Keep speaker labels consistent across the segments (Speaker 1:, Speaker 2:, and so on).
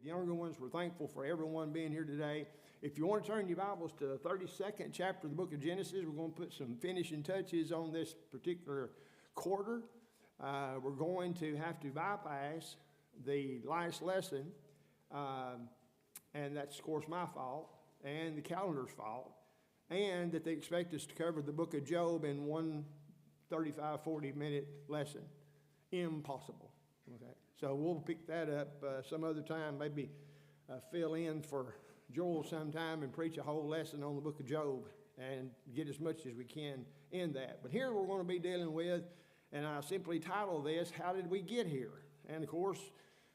Speaker 1: The younger ones, we're thankful for everyone being here today. If you want to turn your Bibles to the 32nd chapter of the book of Genesis, we're going to put some finishing touches on this particular quarter. We're going to have to bypass the last lesson, and that's, of course, my fault and the calendar's fault, and that they expect us to cover the book of Job in one 35, 40-minute lesson. Impossible. Okay, so we'll pick that up some other time, maybe fill in for Joel sometime and preach a whole lesson on the book of Job and get as much as we can in that. But here we're going to be dealing with, and I simply title this, How Did We Get Here? And of course,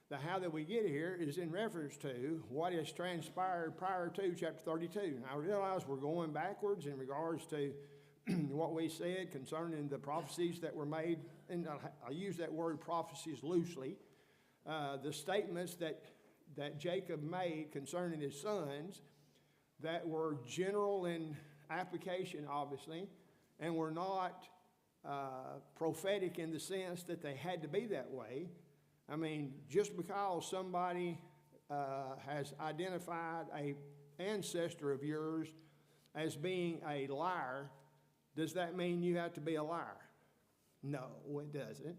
Speaker 1: the how did we get here is in reference to what has transpired prior to chapter 32. Now I realize we're going backwards in regards to what we said concerning the prophecies that were made, and I use that word prophecies loosely, the statements that Jacob made concerning his sons that were general in application, obviously, and were not prophetic in the sense that they had to be that way. I mean, just because somebody has identified an ancestor of yours as being a liar, does that mean you have to be a liar? No, it doesn't.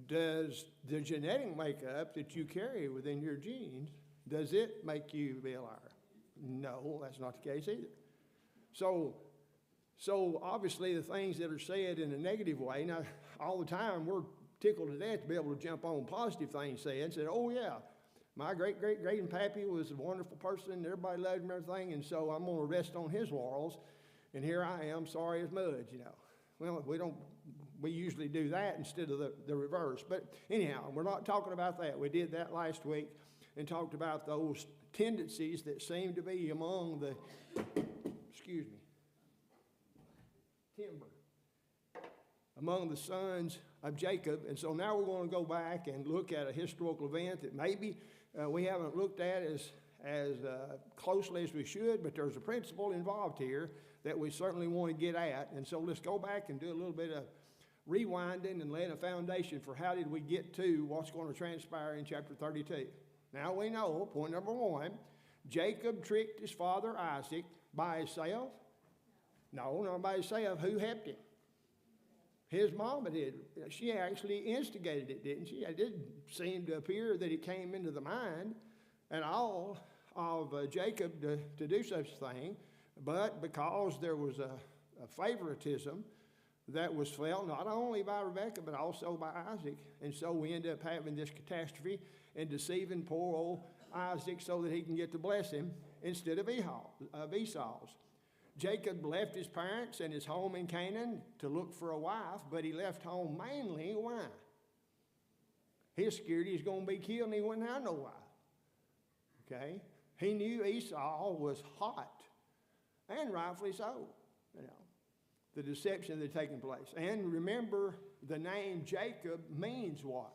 Speaker 1: Does the genetic makeup that you carry within your genes, does it make you be a liar? No, that's not the case either. So obviously the things that are said in a negative way, now all the time we're tickled to death to be able to jump on positive things said and say, oh yeah, my great-great-great-and-pappy was a wonderful person, everybody loved him and everything, and so I'm going to rest on his laurels. And here I am, sorry as mud, you know. Well, we usually do that instead of the reverse. But anyhow, we're not talking about that. We did that last week and talked about those tendencies that seem to be among the, timber, among the sons of Jacob. And so now we're going to go back and look at a historical event that maybe we haven't looked at as closely as we should, but there's a principle involved here that we certainly want to get at. And so let's go back and do a little bit of rewinding and laying a foundation for how did we get to what's going to transpire in chapter 32. Now we know, point number one, Jacob tricked his father Isaac by himself. No, not by himself. Who helped him? His mama did. She actually instigated it, didn't she? It didn't seem to appear that it came into the mind at all of Jacob to do such a thing, but because there was a favoritism that was felt not only by Rebekah but also by Isaac, and so we end up having this catastrophe and deceiving poor old Isaac so that he can get to bless him instead of Esau's. Jacob left his parents and his home in Canaan to look for a wife, but he left home mainly why? He's scared he's going to be killed and he wouldn't have no wife. Okay? He knew Esau was hot, and rightfully so, you know, the deception that had taken place. And remember, the name Jacob means what?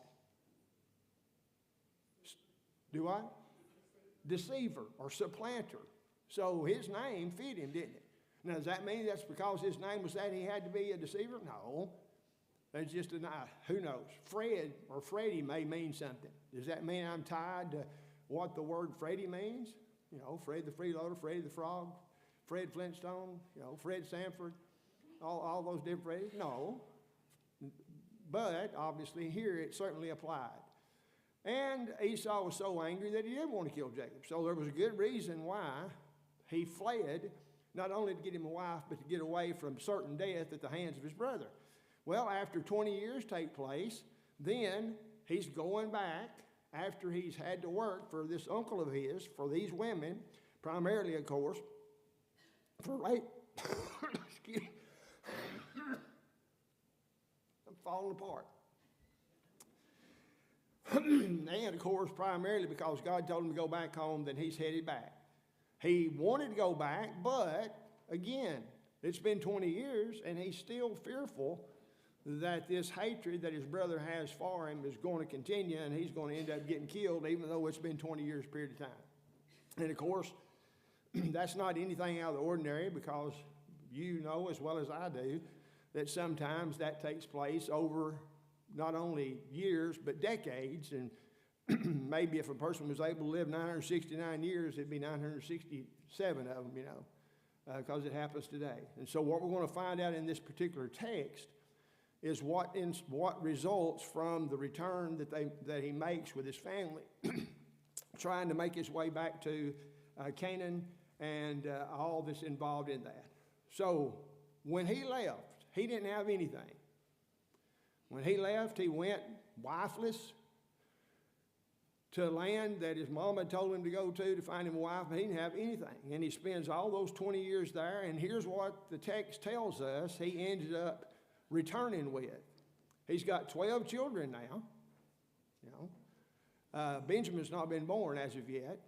Speaker 1: Do I? Deceiver or supplanter. So his name fit him, didn't it? Now, does that mean that's because his name was that he had to be a deceiver? No. That's just who knows? Fred or Freddie may mean something. Does that mean I'm tied to what the word Freddie means? You know, Fred the freeloader, Freddie the frog, Fred Flintstone, you know, Fred Sanford, all those different Freddies? No. But obviously here it certainly applied. And Esau was so angry that he didn't want to kill Jacob. So there was a good reason why he fled, not only to get him a wife, but to get away from certain death at the hands of his brother. Well, after 20 years take place, then he's going back after he's had to work for this uncle of his, for these women, primarily, of course, for rape. Excuse me. I'm falling apart. And, of course, primarily because God told him to go back home, then he's headed back. He wanted to go back, but, again, it's been 20 years, and he's still fearful that this hatred that his brother has for him is going to continue, and he's going to end up getting killed, even though it's been 20 years period of time. And, of course, that's not anything out of the ordinary, because you know as well as I do that sometimes that takes place over not only years but decades, and maybe if a person was able to live 969 years, it'd be 967 of them, because it happens today. And so what we're going to find out in this particular text is what results from the return that he makes with his family, trying to make his way back to Canaan and all that's involved in that. So when he left, he didn't have anything. When he left, he went wifeless to a land that his mama had told him to go to find him a wife, but he didn't have anything. And he spends all those 20 years there, and here's what the text tells us he ended up returning with. He's got 12 children now. Benjamin's not been born as of yet.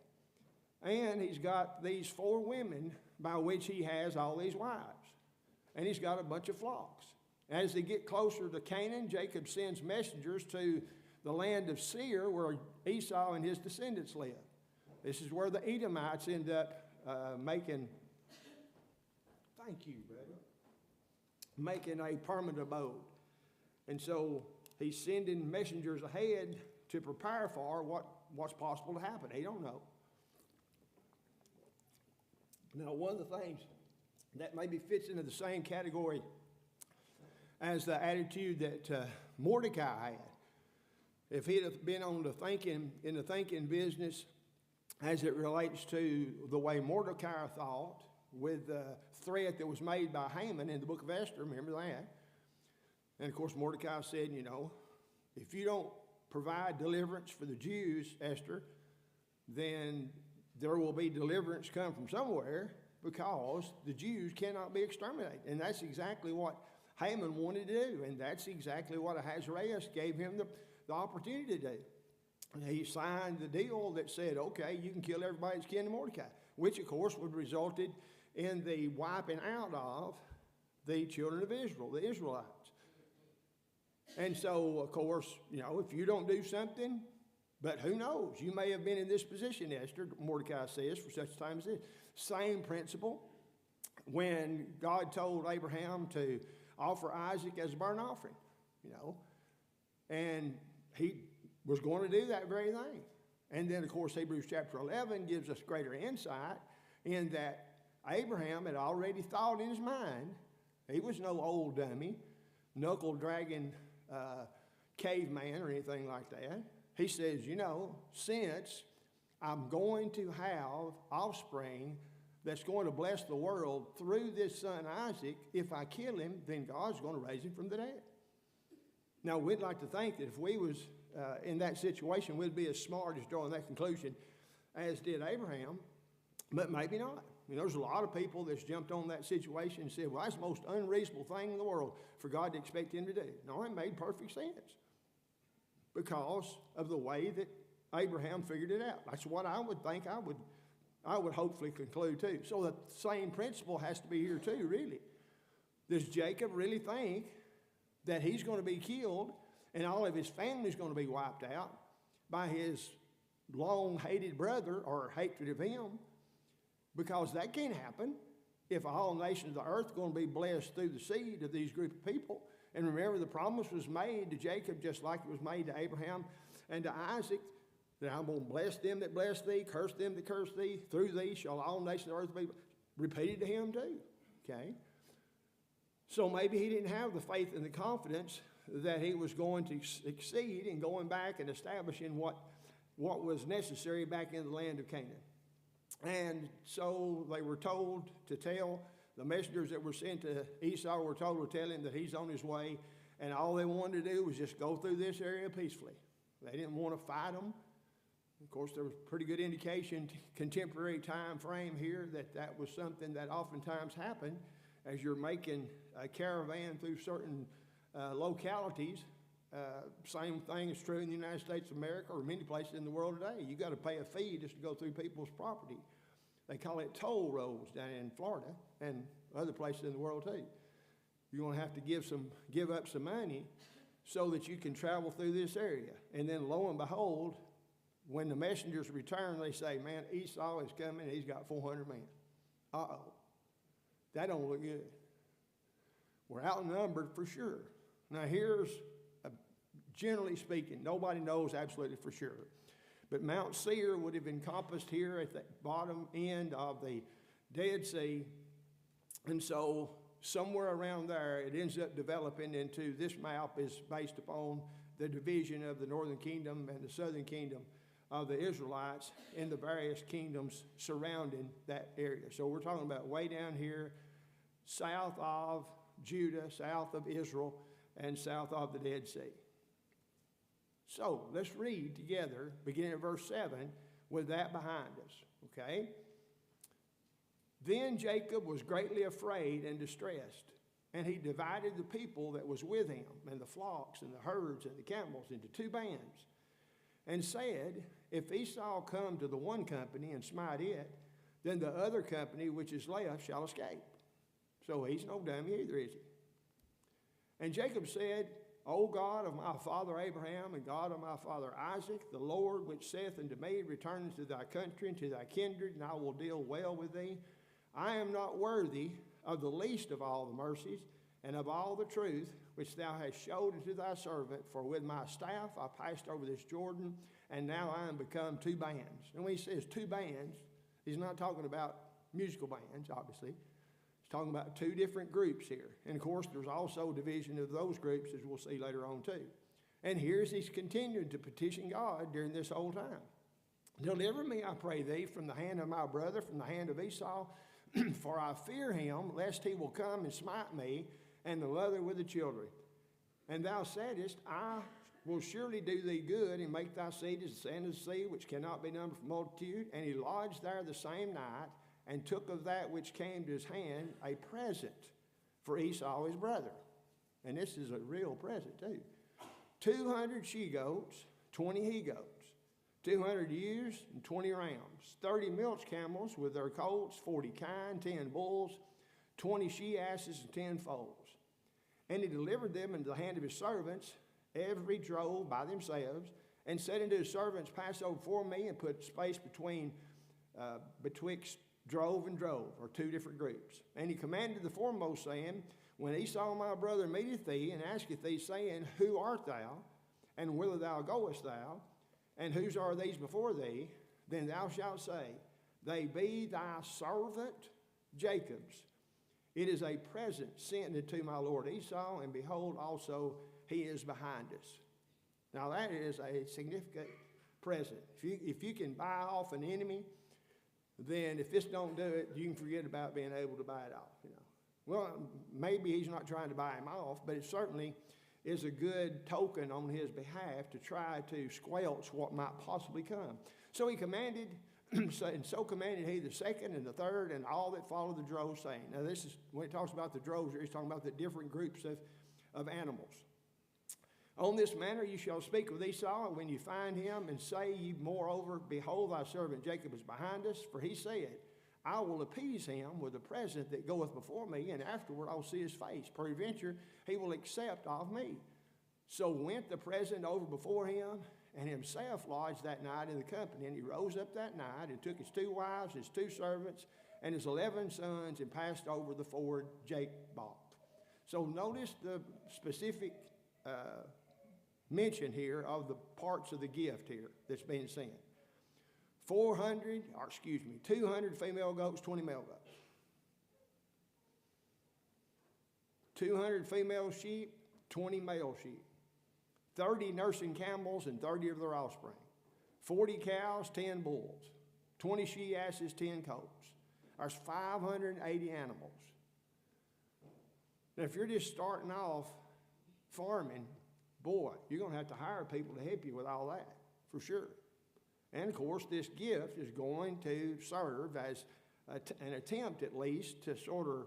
Speaker 1: And he's got these 4 women by which he has all these wives. And he's got a bunch of flocks. As they get closer to Canaan, Jacob sends messengers to the land of Seir, where Esau and his descendants live. This is where the Edomites end up making a permanent abode. And so he's sending messengers ahead to prepare for what's possible to happen. He don't know. Now, one of the things that maybe fits into the same category as the attitude that Mordecai had, if he'd have been in the thinking business as it relates to the way Mordecai thought with the threat that was made by Haman in the book of Esther, remember that? And of course Mordecai said, if you don't provide deliverance for the Jews, Esther, then there will be deliverance come from somewhere, because the Jews cannot be exterminated. And that's exactly what Haman wanted to do, and that's exactly what Ahasuerus gave him the opportunity to do. And he signed the deal that said, okay, you can kill everybody that's kin to Mordecai, which of course would have resulted in the wiping out of the children of Israel, the Israelites. And so, of course, if you don't do something, but who knows, you may have been in this position, Esther, Mordecai says, for such a time as this. Same principle when God told Abraham to offer Isaac as a burnt offering, and he was going to do that very thing. And then, of course, Hebrews chapter 11 gives us greater insight in that Abraham had already thought in his mind. He was no old dummy, knuckle-dragging caveman or anything like that. He says, since I'm going to have offspring that's going to bless the world through this son Isaac, if I kill him, then God's going to raise him from the dead. Now, we'd like to think that if we was in that situation, we'd be as smart as drawing that conclusion as did Abraham, but maybe not. There's a lot of people that's jumped on that situation and said, well, that's the most unreasonable thing in the world for God to expect him to do. No, it made perfect sense because of the way that Abraham figured it out. That's what I would think I would hopefully conclude too. So the same principle has to be here too, really. Does Jacob really think that he's going to be killed and all of his family is going to be wiped out by his long-hated brother or hatred of him? Because that can't happen if all nations of the earth are going to be blessed through the seed of these group of people. And remember, the promise was made to Jacob just like it was made to Abraham and to Isaac, that I'm going to bless them that bless thee, curse them that curse thee. Through thee shall all nations of the earth be repeated to him too. Okay? So maybe he didn't have the faith and the confidence that he was going to succeed in going back and establishing what was necessary back in the land of Canaan. And so they were told to tell, the messengers that were sent to Esau were told to tell him that he's on his way, and all they wanted to do was just go through this area peacefully. They didn't want to fight them. Of course, there was pretty good indication, contemporary time frame here, that was something that oftentimes happened as you're making a caravan through certain localities. Same thing is true in the United States of America or many places in the world today. You got to pay a fee just to go through people's property. They call it toll roads down in Florida and other places in the world too. You're going to have to give up some money so that you can travel through this area. And then lo and behold, when the messengers return, they say, man, Esau is coming, he's got 400 men. Uh-oh. That don't look good. We're outnumbered for sure. Now here's, generally speaking, nobody knows absolutely for sure. But Mount Seir would have encompassed here at the bottom end of the Dead Sea. And so somewhere around there, it ends up developing into, this map is based upon the division of the northern kingdom and the southern kingdom of the Israelites in the various kingdoms surrounding that area. So we're talking about way down here, south of Judah, south of Israel, and south of the Dead Sea. So let's read together, beginning at verse 7, with that behind us, okay? Then Jacob was greatly afraid and distressed, and he divided the people that was with him, and the flocks, and the herds, and the camels into two bands, and said, if Esau come to the one company and smite it, then the other company which is left shall escape. So he's no dummy either, is he? And Jacob said, O God of my father Abraham and God of my father Isaac, the Lord which saith unto me, return to thy country and to thy kindred, and I will deal well with thee. I am not worthy of the least of all the mercies and of all the truth which thou hast showed unto thy servant, for with my staff I passed over this Jordan, and now I am become two bands. And when he says two bands, he's not talking about musical bands, obviously. He's talking about two different groups here. And of course, there's also division of those groups, as we'll see later on too. And here's he's continued to petition God during this whole time. Deliver me, I pray thee, from the hand of my brother, from the hand of Esau, for I fear him, lest he will come and smite me, and the mother with the children. And thou saidest, I will surely do thee good, and make thy seed as the sand of the sea, which cannot be numbered for multitude. And he lodged there the same night, and took of that which came to his hand a present for Esau his brother. And this is a real present too. 200 she-goats, 20 he-goats, 200 ewes and 20 rams, 30 milch camels with their colts, 40 kine, 10 bulls, 20 she-asses and 10 foals. And he delivered them into the hand of his servants, every drove by themselves, and said unto his servants, pass over before me, and put space betwixt drove and drove, or two different groups. And he commanded the foremost, saying, when Esau my brother meeteth thee, and asketh thee, saying, who art thou, and whither thou goest thou, and whose are these before thee? Then thou shalt say, they be thy servant Jacob's. It is a present sent unto my lord Esau, and behold, also he is behind us. Now that is a significant present. If you can buy off an enemy, then if this don't do it, you can forget about being able to buy it off. You know, well, maybe he's not trying to buy him off, but it certainly is a good token on his behalf to try to squelch what might possibly come. So he commanded, and so commanded he the second and the third and all that followed the drove, saying. Now this is, when he talks about the droves here, he's talking about the different groups of animals. On this manner you shall speak with Esau when you find him, and say ye moreover, behold, thy servant Jacob is behind us, for he said, I will appease him with a present that goeth before me, and afterward I'll see his face. Peradventure he will accept of me. So went the present over before him, and himself lodged that night in the company. And he rose up that night, and took his 2 wives, his 2 servants, and his 11 sons, and passed over the ford Jabbok. So notice the specific mention here of the parts of the gift here that's being sent. 200 female goats, 20 male goats. 200 female sheep, 20 male sheep. 30 nursing camels and 30 of their offspring. 40 cows, 10 bulls. 20 she-asses, 10 colts. There's 580 animals. Now, if you're just starting off farming, boy, you're going to have to hire people to help you with all that, for sure. And, of course, this gift is going to serve as an attempt, at least, to sort of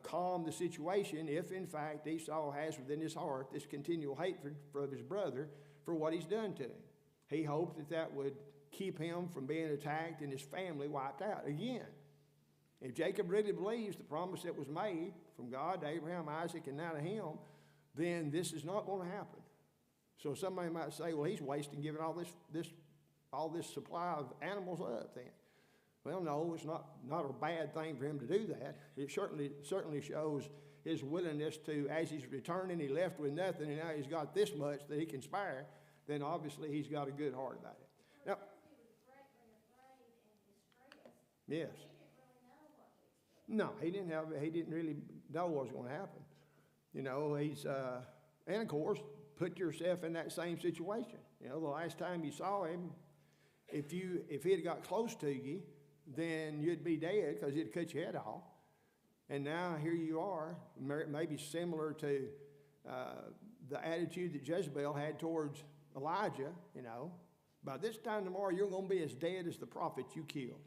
Speaker 1: calm the situation if, in fact, Esau has within his heart this continual hatred of his brother for what he's done to him. He hoped that that would keep him from being attacked and his family wiped out. Again, if Jacob really believes the promise that was made from God to Abraham, Isaac, and now to him, then this is not going to happen. So somebody might say, well, he's wasting giving all this supply of animals up then. Well, no, it's not a bad thing for him to do that. It certainly shows his willingness to, as he's returning, he left with nothing, and now he's got this much that he can spare, then obviously he's got a good heart about it. Now, yes. No, he didn't really know what was going to happen. You know, and of course, put yourself in that same situation. You know, the last time you saw him, if he had got close to you, then you'd be dead because he'd cut your head off. And now here you are, maybe similar to the attitude that Jezebel had towards Elijah, you know. By this time tomorrow, you're going to be as dead as the prophet you killed.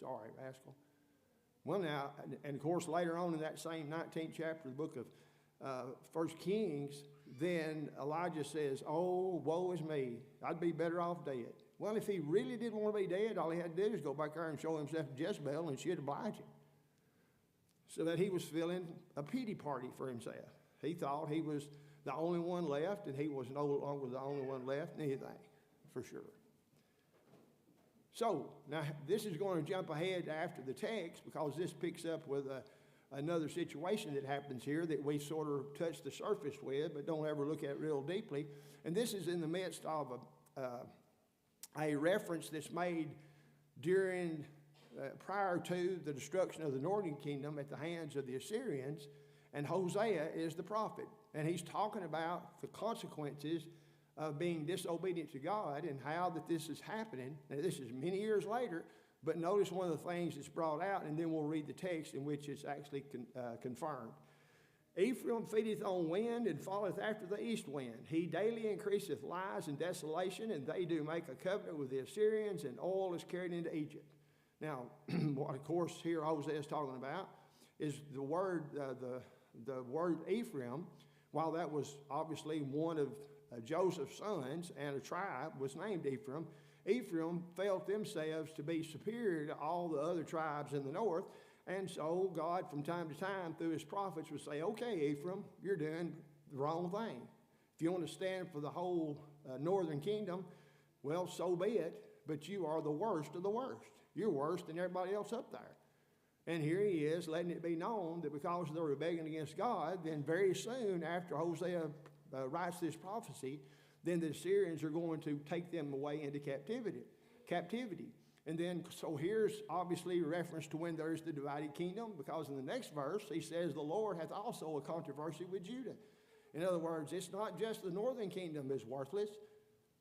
Speaker 1: Sorry, rascal. Well, now, and of course, later on in that same 19th chapter of the book of 1 Kings, then Elijah says, oh, woe is me. I'd be better off dead. Well, if he really didn't want to be dead, all he had to do is go back there and show himself to Jezebel, and she'd oblige him. So that he was feeling a pity party for himself. He thought he was the only one left, and he was no longer the only one left in anything, for sure. So, now this is going to jump ahead after the text because this picks up with another situation that happens here that we sort of touch the surface with but don't ever look at real deeply. And this is in the midst of a reference that's made during, prior to the destruction of the northern kingdom at the hands of the Assyrians, and Hosea is the prophet. And he's talking about the consequences of being disobedient to God and how that this is happening. Now, this is many years later, but notice one of the things that's brought out, and then we'll read the text in which it's actually confirmed. Ephraim feedeth on wind and falleth after the east wind. He daily increaseth lies and desolation, and they do make a covenant with the Assyrians, and oil is carried into Egypt. Now, what of course here Hosea is talking about is the word Ephraim. While that was obviously one of Joseph's sons and a tribe was named Ephraim, Ephraim felt themselves to be superior to all the other tribes in the north. And so God, from time to time, through his prophets, would say, okay, Ephraim, you're doing the wrong thing. If you want to stand for the whole northern kingdom, well, so be it, but you are the worst of the worst. You're worse than everybody else up there. And here he is letting it be known that because they're rebelling against God, then very soon after Hosea writes this prophecy, then the Assyrians are going to take them away into captivity. And then, so here's obviously a reference to when there's the divided kingdom, because in the next verse, he says, the Lord hath also a controversy with Judah. In other words, it's not just the northern kingdom is worthless.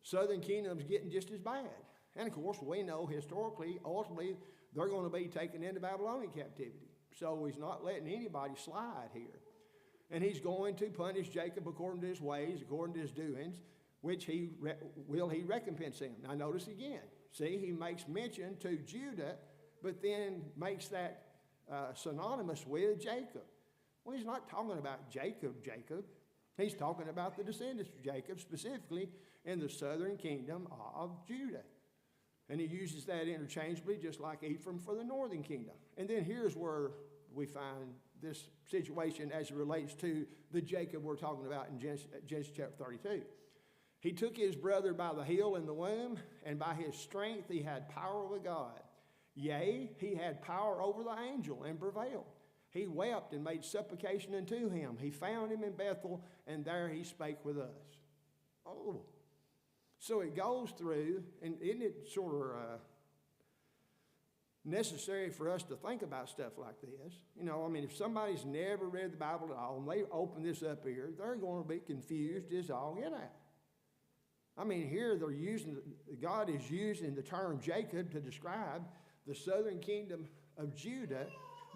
Speaker 1: Southern kingdom's getting just as bad. And of course, we know historically, ultimately, they're going to be taken into Babylonian captivity. So he's not letting anybody slide here. And he's going to punish Jacob according to his ways, according to his doings, which will he recompense him. Now notice again, see, he makes mention to Judah, but then makes that synonymous with Jacob. Well, he's not talking about Jacob. He's talking about the descendants of Jacob, specifically in the southern kingdom of Judah. And he uses that interchangeably, just like Ephraim for the northern kingdom. And then here's where we find this situation as it relates to the Jacob we're talking about in Genesis chapter 32. He took his brother by the heel in the womb, and by his strength he had power with God. Yea, he had power over the angel and prevailed. He wept and made supplication unto him. He found him in Bethel, and there he spake with us. Oh. So it goes through, and isn't it sort of necessary for us to think about stuff like this? You know, I mean, if somebody's never read the Bible at all, and they open this up here, they're going to be confused as all get out. I mean, here God is using the term Jacob to describe the southern kingdom of Judah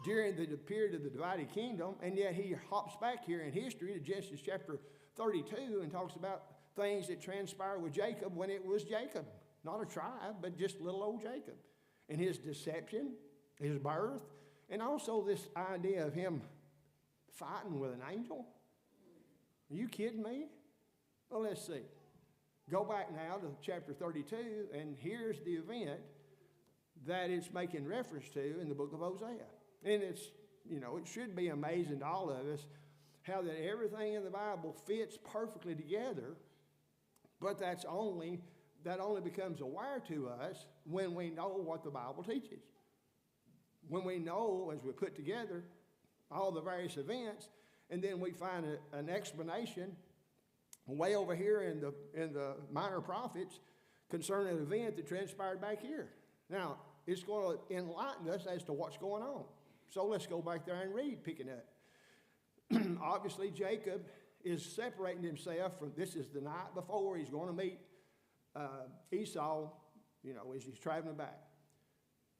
Speaker 1: during the period of the divided kingdom, and yet he hops back here in history to Genesis chapter 32 and talks about things that transpired with Jacob when it was Jacob, not a tribe, but just little old Jacob, and his deception, his birth, and also this idea of him fighting with an angel. Are you kidding me? Well, let's see. Go back now to chapter 32, and here's the event that it's making reference to in the book of Hosea. And it's, you know, it should be amazing to all of us how that everything in the Bible fits perfectly together, but that only becomes aware to us when we know what the Bible teaches. When we know, as we put together all the various events, and then we find an explanation way over here in the minor prophets concerning an event that transpired back here. Now, it's going to enlighten us as to what's going on. So let's go back there and read, picking up. Obviously, Jacob is separating himself from, this is the night before he's going to meet Esau, as he's traveling back.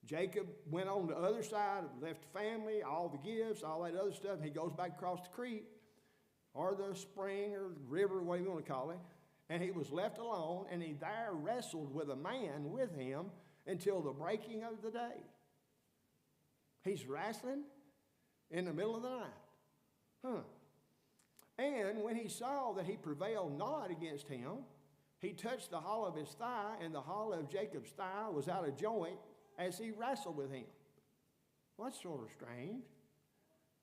Speaker 1: Jacob went on the other side, left family, all the gifts, all that other stuff, and he goes back across the creek, or the spring, or river, whatever you want to call it, and he was left alone, and he there wrestled with a man with him until the breaking of the day. He's wrestling in the middle of the night. And when he saw that he prevailed not against him, he touched the hollow of his thigh, and the hollow of Jacob's thigh was out of joint as he wrestled with him. Well, that's sort of strange.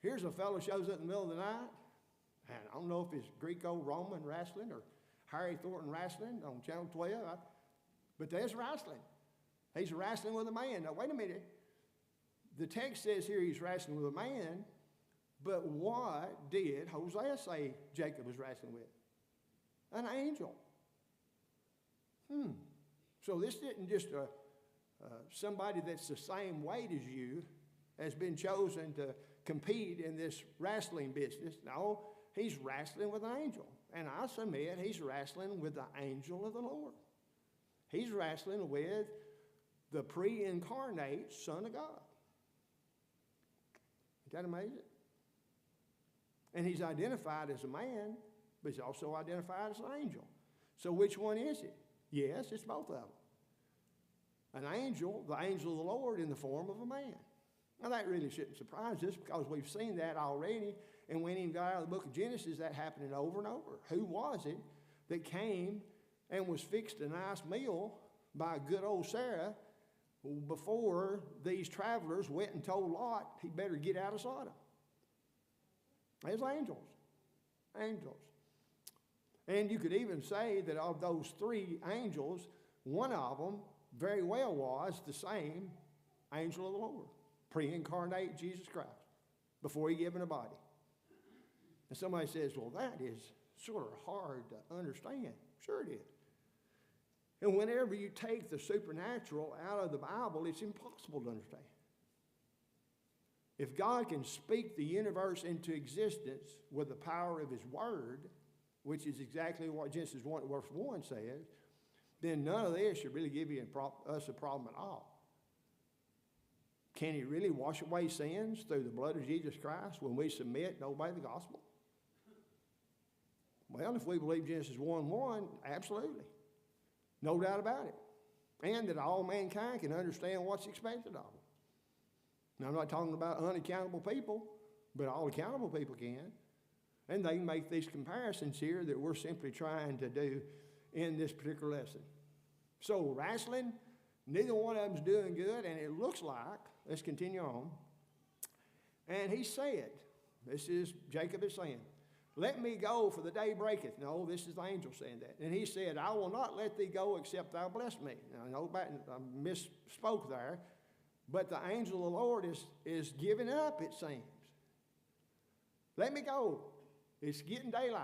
Speaker 1: Here's a fellow shows up in the middle of the night, and I don't know if it's Greco-Roman wrestling or Harry Thornton wrestling on Channel 12, but there's wrestling. He's wrestling with a man. Now, wait a minute. The text says here he's wrestling with a man, but what did Hosea say Jacob was wrestling with? An angel. So this isn't just somebody that's the same weight as you has been chosen to compete in this wrestling business. No, he's wrestling with an angel. And I submit he's wrestling with the angel of the Lord. He's wrestling with the pre-incarnate Son of God. Isn't that amazing? And he's identified as a man, but he's also identified as an angel. So which one is it? Yes, it's both of them. An angel, the angel of the Lord in the form of a man. Now that really shouldn't surprise us because we've seen that already. And when he got out of the book of Genesis, that happening over and over. Who was it that came and was fixed a nice meal by good old Sarah before these travelers went and told Lot he better get out of Sodom? There's angels. Angels. And you could even say that of those three angels, one of them very well was the same angel of the Lord, pre-incarnate Jesus Christ, before he given a body. And somebody says, well, that is sort of hard to understand. Sure it is. And whenever you take the supernatural out of the Bible, it's impossible to understand. If God can speak the universe into existence with the power of his word, which is exactly what Genesis 1 verse 1 says, then none of this should really give us a problem at all. Can he really wash away sins through the blood of Jesus Christ when we submit and obey the gospel? Well, if we believe Genesis 1:1, absolutely. No doubt about it. And that all mankind can understand what's expected of them. Now, I'm not talking about unaccountable people, but all accountable people can. And they can make these comparisons here that we're simply trying to do in this particular lesson. So, wrestling, neither one of them's doing good, and it looks like, let's continue on. And he said, this is Jacob is saying, let me go, for the day breaketh. No, this is the angel saying that. And he said, I will not let thee go except thou bless me. Now, I misspoke there. But the angel of the Lord is giving up, it seems. Let me go. It's getting daylight.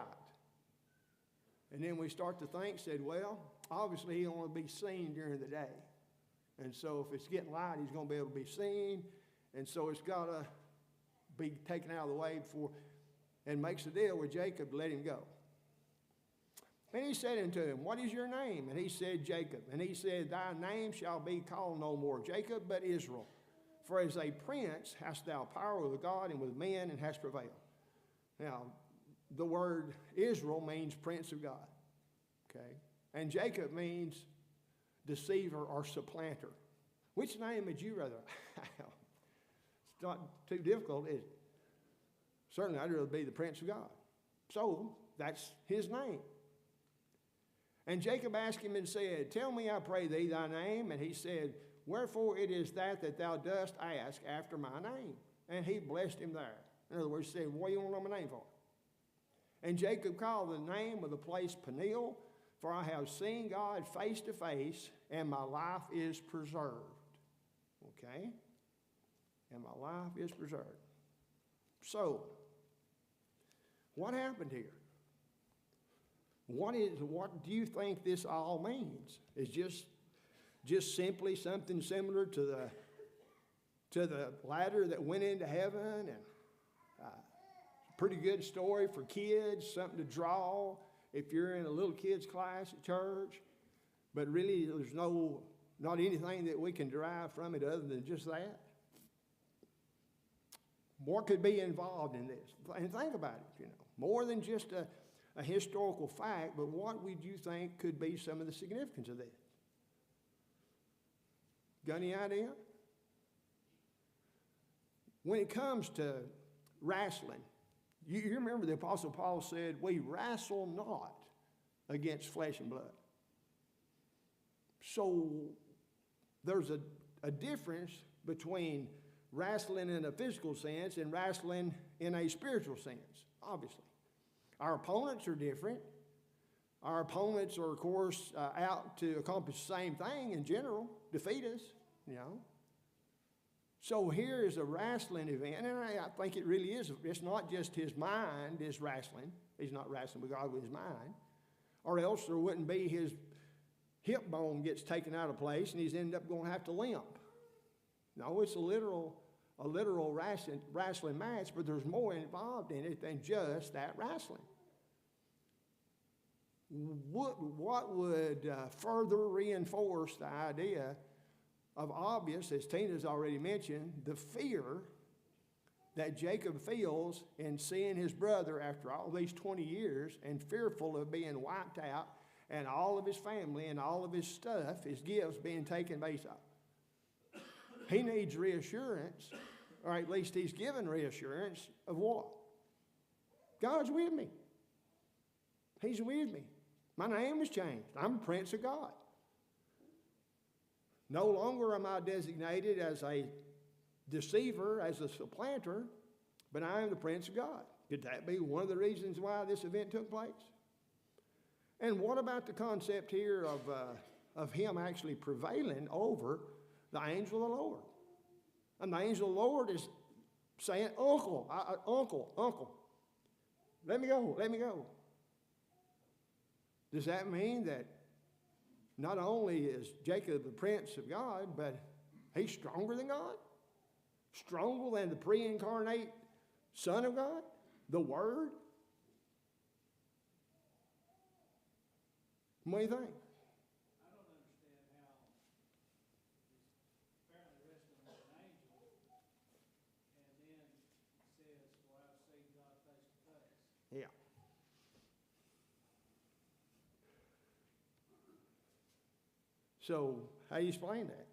Speaker 1: And then we start to think, said, well, obviously he don't want to be seen during the day. And so if it's getting light, he's going to be able to be seen. And so it's got to be taken out of the way before, and makes a deal with Jacob to let him go. And he said unto him, what is your name? And he said, Jacob. And he said, thy name shall be called no more Jacob, but Israel. For as a prince hast thou power with God and with men, and hast prevailed. Now, the word Israel means prince of God. Okay? And Jacob means deceiver or supplanter. Which name would you rather have? It's not too difficult, is it? Certainly, I'd rather be the prince of God. So, that's his name. And Jacob asked him and said, tell me, I pray thee, thy name. And he said, wherefore it is that thou dost ask after my name. And he blessed him there. In other words, he said, what do you want to know my name for? And Jacob called the name of the place Peniel, for I have seen God face to face, and my life is preserved. Okay? And my life is preserved. So, what happened here? What do you think this all means? It's just simply something similar to the ladder that went into heaven, and pretty good story for kids, something to draw if you're in a little kids class at church. But really, there's not anything that we can derive from it other than just that. More could be involved in this. And think about it, more than just a historical fact, but what would you think could be some of the significance of this? Got any idea? When it comes to wrestling, you remember the Apostle Paul said, we wrestle not against flesh and blood. So there's a difference between wrestling in a physical sense and wrestling in a spiritual sense, obviously. Our opponents are different. Our opponents are, of course, out to accomplish the same thing in general, defeat us, So here is a wrestling event, and I think it really is. It's not just his mind is wrestling. He's not wrestling with God with his mind. Or else there wouldn't be his hip bone gets taken out of place and he's ended up going to have to limp. No, it's a literal wrestling match, but there's more involved in it than just that wrestling. What would further reinforce the idea of obvious, as Tina's already mentioned, the fear that Jacob feels in seeing his brother after all these 20 years and fearful of being wiped out and all of his family and all of his stuff, his gifts being taken by Esau. He needs reassurance, or at least he's given reassurance of what? God's with me. He's with me. My name has changed. I'm a prince of God. No longer am I designated as a deceiver, as a supplanter, but I am the prince of God. Could that be one of the reasons why this event took place? And what about the concept here of him actually prevailing over the angel of the Lord? And the angel of the Lord is saying, uncle, let me go. Does that mean that not only is Jacob the prince of God, but he's stronger than God? Stronger than the pre-incarnate Son of God? The Word? What do you think?
Speaker 2: I don't understand how he's apparently wrestling with an angel and then says, well, I've seen God face to face.
Speaker 1: Yeah. So, how do you explain that?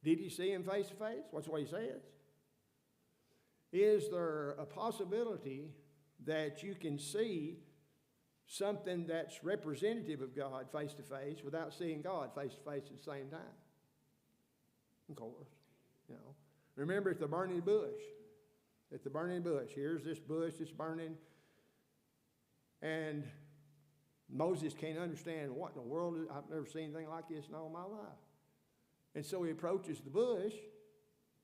Speaker 1: Did he see him face to face? That's what he says. Is there a possibility that you can see something that's representative of God face to face without seeing God face to face at the same time? Of course, Remember at the burning bush. Here's this bush that's burning. And Moses can't understand what in the world. I've never seen anything like this in all my life. And so he approaches the bush,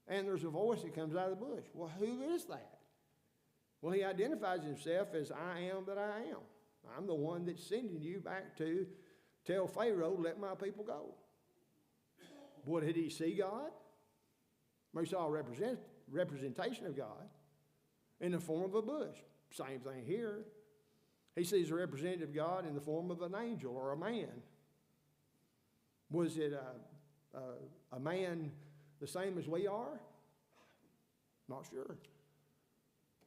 Speaker 1: and there's a voice that comes out of the bush. Well, who is that? Well, he identifies himself as I am that I am. I'm the one that's sending you back to tell Pharaoh, let my people go. What, did he see God? Well, he saw a representation of God in the form of a bush. Same thing here. He sees a representative of God in the form of an angel or a man. Was it a man the same as we are? Not sure.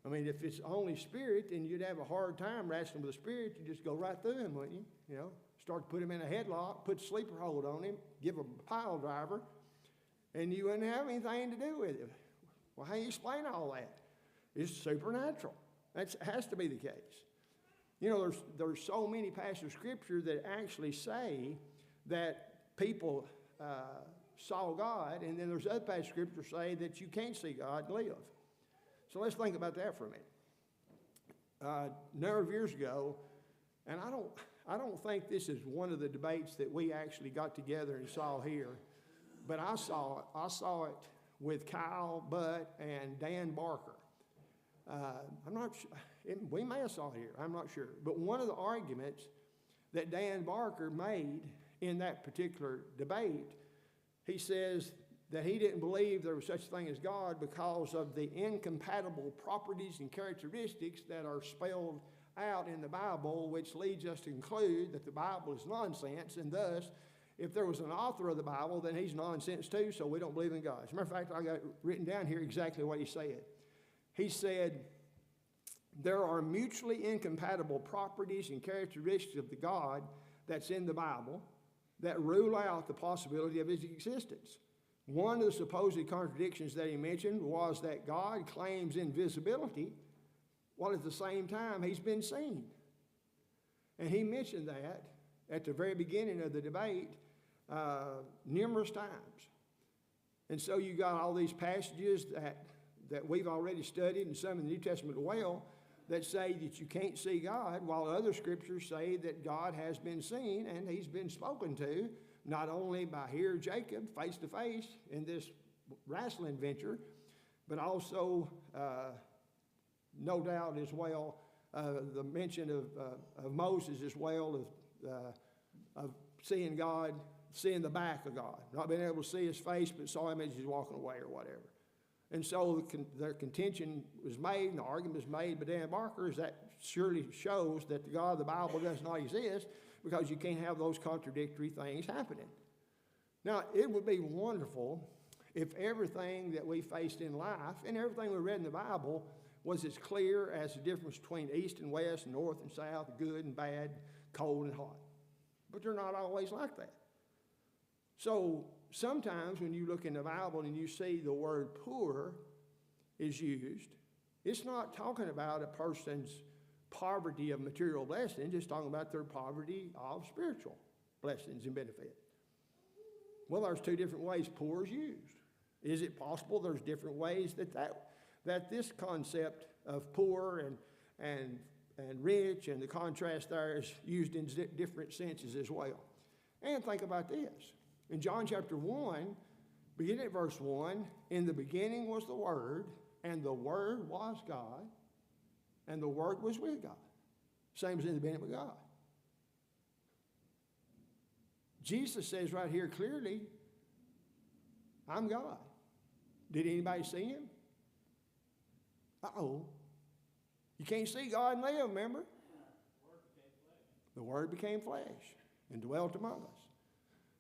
Speaker 1: I mean, if it's only spirit, then you'd have a hard time wrestling with the spirit. You just go right through him, wouldn't you? Start to put him in a headlock, put sleeper hold on him, give him a pile driver, and you wouldn't have anything to do with it. Well, how do you explain all that? It's supernatural. That has to be the case. There's so many passages of Scripture that actually say that people saw God, and then there's other passages of Scripture say that you can't see God and live. So let's think about that for a minute. A number of years ago, and I don't think this is one of the debates that we actually got together and saw here, but I saw it with Kyle Butt and Dan Barker. I'm not sure, we may have saw it here, I'm not sure. But one of the arguments that Dan Barker made in that particular debate, he says that he didn't believe there was such a thing as God because of the incompatible properties and characteristics that are spelled out in the Bible, which leads us to conclude that the Bible is nonsense, and thus, if there was an author of the Bible, then he's nonsense too, so we don't believe in God. As a matter of fact, I got written down here exactly what he said. He said, there are mutually incompatible properties and characteristics of the God that's in the Bible that rule out the possibility of his existence. One of the supposed contradictions that he mentioned was that God claims invisibility, while at the same time he's been seen. And he mentioned that at the very beginning of the debate numerous times. And so you got all these passages that we've already studied, and some in the New Testament as well, that say that you can't see God, while other scriptures say that God has been seen and he's been spoken to, not only by here Jacob face to face in this wrestling venture, but also no doubt as well the mention of Moses as well of seeing God, seeing the back of God, not being able to see his face, but saw him as he's walking away or whatever. And so their contention was made, and the argument was made by Dan Barker, is that surely shows that the God of the Bible does not exist, because you can't have those contradictory things happening. Now, it would be wonderful if everything that we faced in life and everything we read in the Bible was as clear as the difference between east and west, north and south, good and bad, cold and hot. But they're not always like that. So sometimes when you look in the Bible and you see the word poor is used, it's not talking about a person's poverty of material blessings, it's talking about their poverty of spiritual blessings and benefit. Well, there's two different ways poor is used. Is it possible there's different ways that this concept of poor and rich and the contrast there is used in different senses as well? And think about this. In John chapter 1, beginning at verse 1, in the beginning was the Word, and the Word was God, and the Word was with God. Same as in the beginning with God. Jesus says right here clearly, I'm God. Did anybody see him? Uh-oh. You can't see God and live, remember? The Word became flesh and dwelt among us.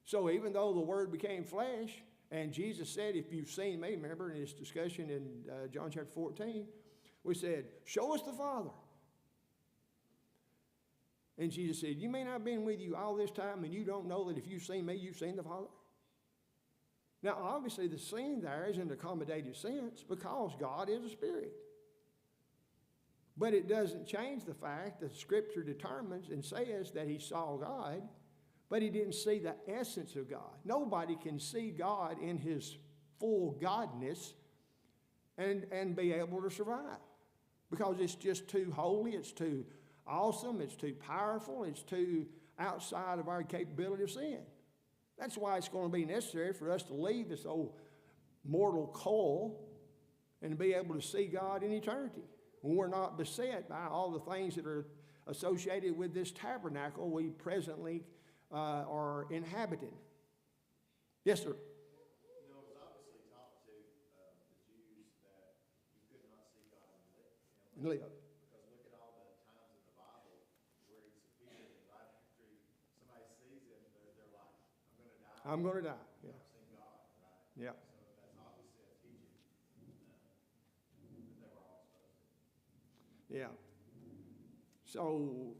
Speaker 1: So even though the Word became flesh, and Jesus said, if you've seen me, remember in his discussion in John chapter 14, we said, show us the Father. And Jesus said, you may not have been with you all this time, and you don't know that if you've seen me, you've seen the Father? Now, obviously, the seeing there is in an accommodative sense because God is a spirit. But it doesn't change the fact that Scripture determines and says that he saw God, but he didn't see the essence of God. Nobody can see God in his full godness and be able to survive, because it's just too holy, it's too awesome, it's too powerful, it's too outside of our capability of seeing. That's why it's going to be necessary for us to leave this old mortal coil and be able to see God in eternity. When we're not beset by all the things that are associated with this tabernacle we presently are inhabiting. Yes, sir.
Speaker 3: You know, it was obviously taught to the Jews that you could not see God and live. Because look at all the times in the Bible where he's appeared, and right after somebody sees him, they're like, I'm going to die.
Speaker 1: Yeah.
Speaker 3: I've seen God, right?
Speaker 1: Yeah.
Speaker 3: So that's obviously a teaching that they were all supposed to.
Speaker 1: Yeah. So,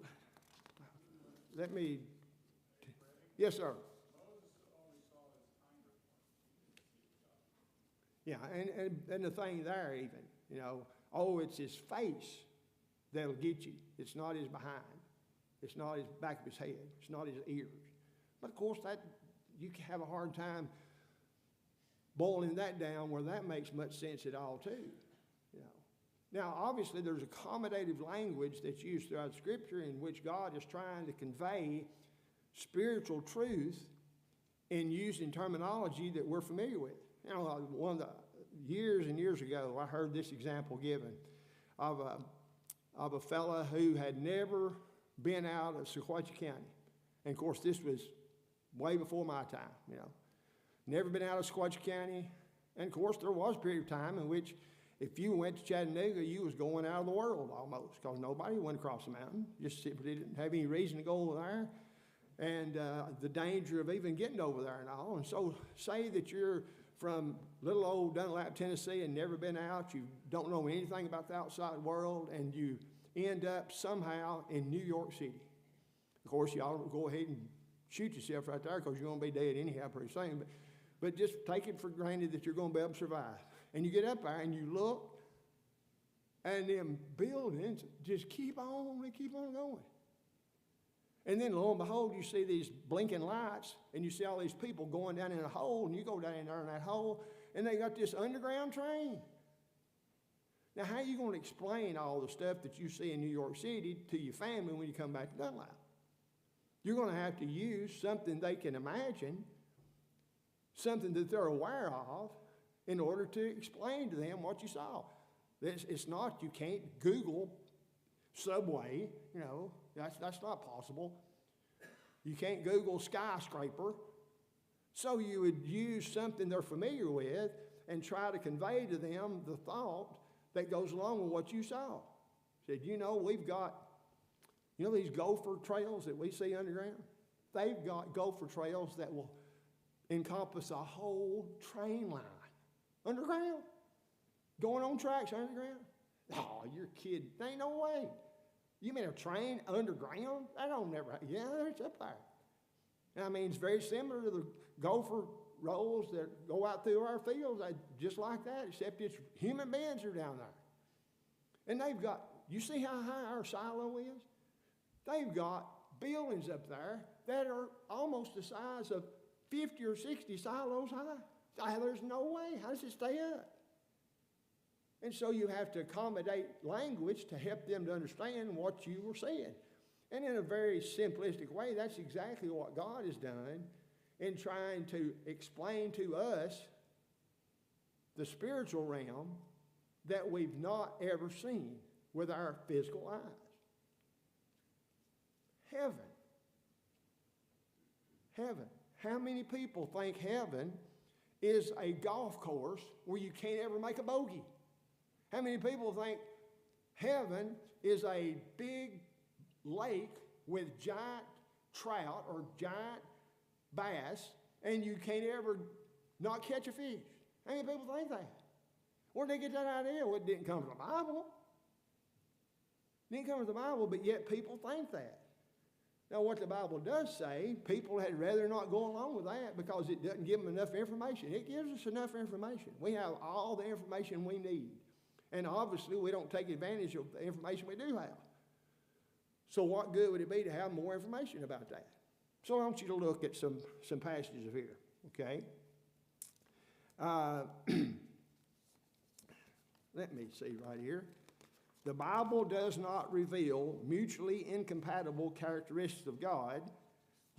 Speaker 1: let me. Yes, sir. Yeah, and the thing there even, you know, it's his face that'll get you. It's not his behind. It's not his back of his head. It's not his ears. But of course, that you can have a hard time boiling that down where that makes much sense at all too. You know. Now, obviously, there's accommodative language that's used throughout Scripture in which God is trying to convey spiritual truth in using terminology that we're familiar with. You know, one of the years and years ago, I heard this example given. of a fella who had never been out of Sequatchie County. And of course, this was way before my time, you know. Never been out of Sequatchie County. And of course, there was a period of time in which if you went to Chattanooga, you was going out of the world almost, because nobody went across the mountain. Just simply didn't have any reason to go over there. And the danger of even getting over there and all. And so say that you're from little old Dunlap, Tennessee, and never been out. You don't know anything about the outside world, and you end up somehow in New York City. Of course, you ought to go ahead and shoot yourself right there, because you're going to be dead anyhow pretty soon. But just take it for granted that you're going to be able to survive. And you get up there and you look, and them buildings just keep on and keep on going. And then lo and behold, you see these blinking lights, and you see all these people going down in a hole, and you go down in there in that hole, and they got this underground train. Now, how are you going to explain all the stuff that you see in New York City to your family when you come back to Dunlap? You're going to have to use something they can imagine, something that they're aware of, in order to explain to them what you saw. It's not, you can't Google subway, you know, that's not possible. You can't Google skyscraper. So you would use something they're familiar with and try to convey to them the thought that goes along with what you saw. Said, you know, we've got, you know these gopher trails that we see underground? They've got gopher trails that will encompass a whole train line underground, going on tracks underground. Oh, you're kidding. There ain't no way. You mean a train underground? That don't never happen. Yeah, it's up there. I mean, it's very similar to the gopher rolls that go out through our fields, just like that, except it's human beings are down there. And they've got, you see how high our silo is? They've got buildings up there that are almost the size of 50 or 60 silos high. There's no way. How does it stay up? And so you have to accommodate language to help them to understand what you were seeing. And in a very simplistic way, that's exactly what God has done in trying to explain to us the spiritual realm that we've not ever seen with our physical eyes. Heaven. Heaven. How many people think heaven is a golf course where you can't ever make a bogey? How many people think heaven is a big lake with giant trout or giant bass and you can't ever not catch a fish? How many people think that? Where'd they get that idea? Well, it didn't come from the Bible. It didn't come from the Bible, but yet people think that. Now, what the Bible does say, people had rather not go along with that because it doesn't give them enough information. It gives us enough information. We have all the information we need. And obviously, we don't take advantage of the information we do have. So what good would it be to have more information about that? So I want you to look at some passages here, okay? Let me see right here. The Bible does not reveal mutually incompatible characteristics of God,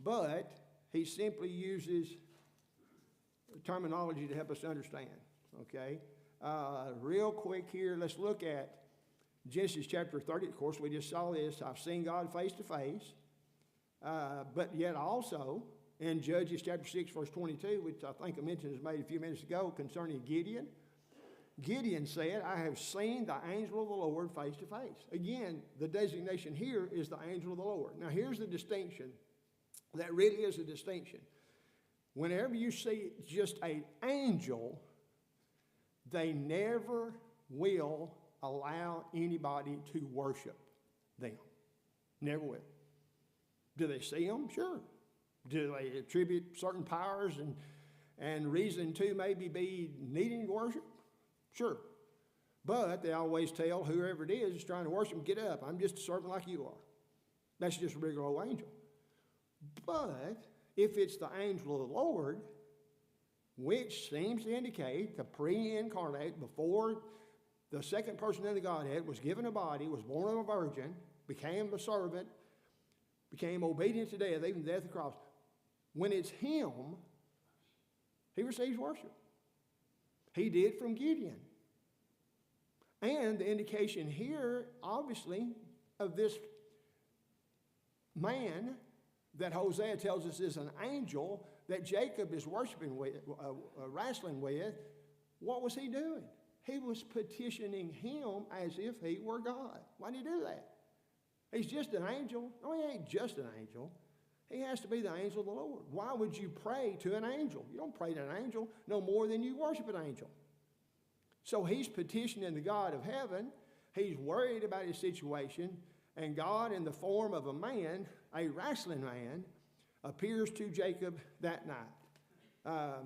Speaker 1: but he simply uses terminology to help us understand, okay? Real quick here, let's look at Genesis chapter 30. Of course, we just saw this. I've seen God face to face. But yet also in Judges chapter 6, verse 22, which I think I mentioned is made a few minutes ago concerning Gideon. Gideon said, I have seen the angel of the Lord face to face. Again, the designation here is the angel of the Lord. Now, here's the distinction. That really is a distinction. Whenever you see just an angel, they never will allow anybody to worship them. Never will. Do they see them? Sure. Do they attribute certain powers and reason to maybe be needing to worship? Sure. But they always tell whoever it is trying to worship, get up. I'm just a servant like you are. That's just a regular old angel. But if it's the angel of the Lord, which seems to indicate the pre-incarnate, before the second person in the Godhead was given a body, was born of a virgin, became a servant, became obedient to death, even death of the cross. When it's him, he receives worship. He did from Gideon. And the indication here, obviously, of this man that Hosea tells us is an angel that Jacob is worshiping with, wrestling with, what was he doing? He was petitioning him as if he were God. Why did he do that? He's just an angel. No, he ain't just an angel. He has to be the angel of the Lord. Why would you pray to an angel? You don't pray to an angel no more than you worship an angel. So he's petitioning the God of heaven. He's worried about his situation. And God, in the form of a man, a wrestling man, appears to Jacob that night.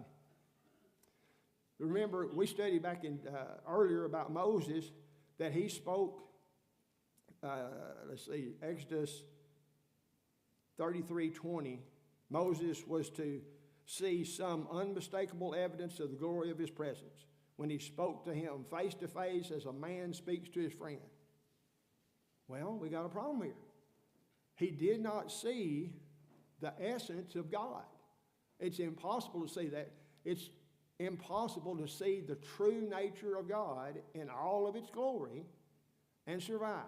Speaker 1: Remember, we studied back in earlier about Moses that he spoke, Exodus 33:20. Moses was to see some unmistakable evidence of the glory of his presence when he spoke to him face to face as a man speaks to his friend. Well, we got a problem here. He did not see the essence of God. It's impossible to see that. It's impossible to see the true nature of God in all of its glory and survive.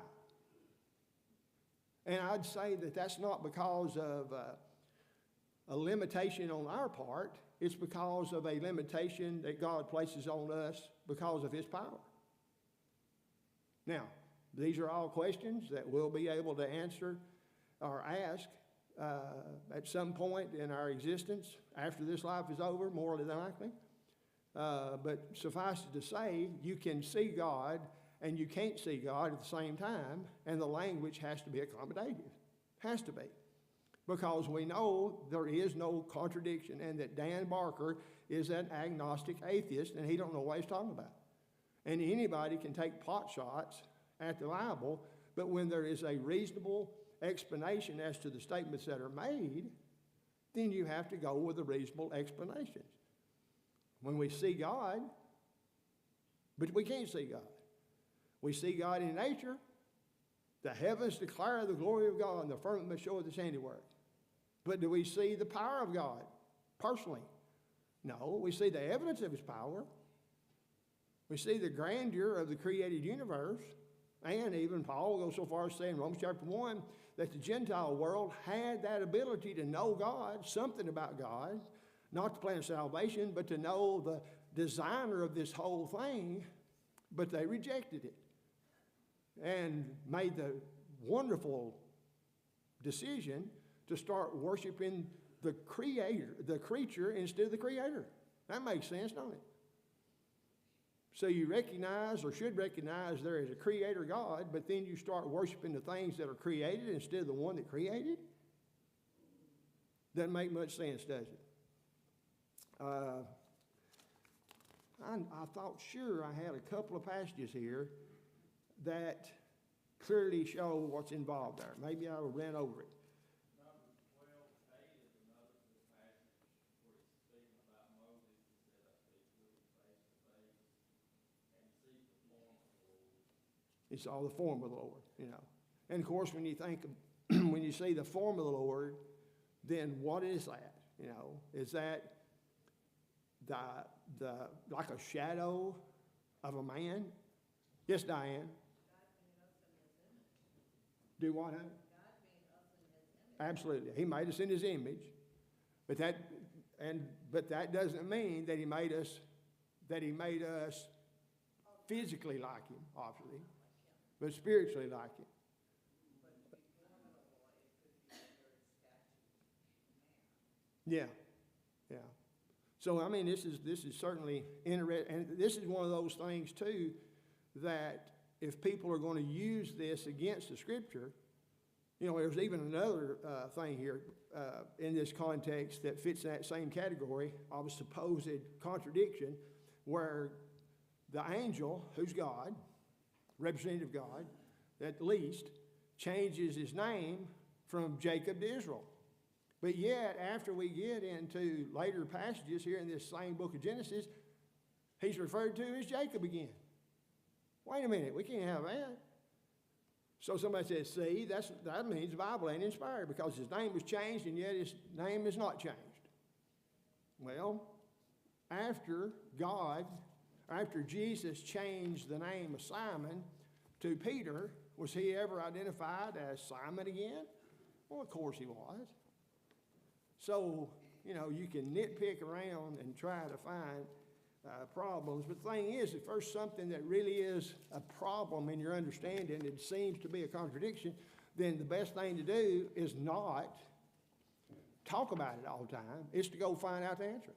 Speaker 1: And I'd say that that's not because of a limitation on our part. It's because of a limitation that God places on us because of his power. Now, these are all questions that we'll be able to answer or ask at some point in our existence after this life is over, more than likely. But suffice it to say, you can see God and you can't see God at the same time, and the language has to be accommodative. Has to be. Because we know there is no contradiction, and that Dan Barker is an agnostic atheist, and he don't know what he's talking about. And anybody can take pot shots at the Bible, but when there is a reasonable explanation as to the statements that are made, then you have to go with the reasonable explanations. When we see God, but we can't see God. We see God in nature. The heavens declare the glory of God, and the firmament showeth his handiwork. But do we see the power of God personally? No, we see the evidence of his power. We see the grandeur of the created universe. And even Paul goes so far as to say in Romans chapter 1 that the Gentile world had that ability to know God, something about God, not the plan of salvation, but to know the designer of this whole thing, but they rejected it and made the wonderful decision to start worshiping the creature instead of the creator. That makes sense, don't it? So you recognize or should recognize there is a creator God, but then you start worshiping the things that are created instead of the one that created? Doesn't make much sense, does it? I thought sure I had a couple of passages here that clearly show what's involved there. Maybe I ran over it.
Speaker 2: Number 12A is another passage where it's speaking about Moses that said, I speak with him face to face and see the form of the Lord.
Speaker 1: He saw the form of the Lord, you know. And of course, when you think of, when you see the form of the Lord, then what is that? You know, is that the like a shadow of a man? Yes, Diane. Do what? Huh? Absolutely. He made us in his image. But that doesn't mean that he made us physically like him, obviously, but spiritually like him. Yeah. Yeah. So I mean this is certainly interesting, and this is one of those things too that if people are going to use this against the Scripture, you know, there's even another thing here in this context that fits in that same category of a supposed contradiction, where the angel, who's God, representative God, at least, changes his name from Jacob to Israel. But yet, after we get into later passages here in this same book of Genesis, he's referred to as Jacob again. Wait a minute, we can't have that. So somebody says, see, that means the Bible ain't inspired because his name was changed and yet his name is not changed. Well, after God after Jesus changed the name of Simon to Peter, was he ever identified as Simon again? Well, of course he was. So, you can nitpick around and try to find problems. But the thing is, if there's something that really is a problem in your understanding, it seems to be a contradiction, then the best thing to do is not talk about it all the time. It's to go find out the answer.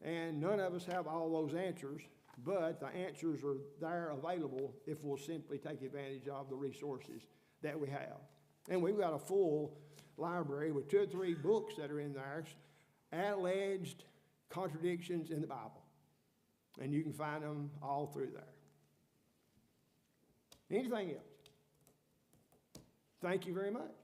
Speaker 1: And none of us have all those answers, but the answers are there available if we'll simply take advantage of the resources that we have. And we've got a full library with 2 or 3 books that are in there, alleged contradictions in the Bible. And you can find them all through there. Anything else? Thank you very much.